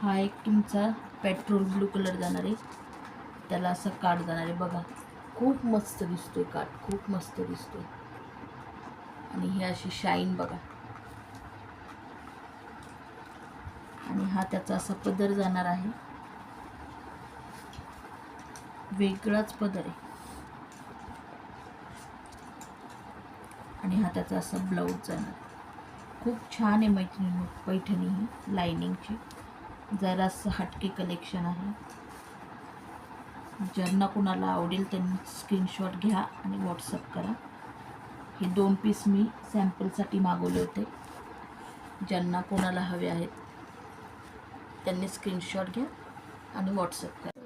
हा एक तुमचा पेट्रोल ब्लू कलर जाणार आहे, त्याला असं काठ जाणार आहे बघा. खूप मस्त दिसतोय काठ, खूप मस्त दिसतोय. आणि ही अशी शाईन बघा. आणि हा त्याचा असा पदर जाणार आहे, वेगळाच पदर आहे. आणि हा त्याचा असा ब्लाऊज जाणार. खूप छान आहे मैत्रिणी पैठणी ही लाइनिंगची. जरासं हटके कलेक्शन आहे. ज्यांना कुणाला आवडेल त्यांनी स्क्रीनशॉट घ्या आणि व्हॉट्सअप करा. हे 2 पीस मी सॅम्पलसाठी मागवले होते. ज्यांना कोणाला हवे आहेत त्यांनी स्क्रीनशॉट घ्या आणि व्हॉट्सअप करा.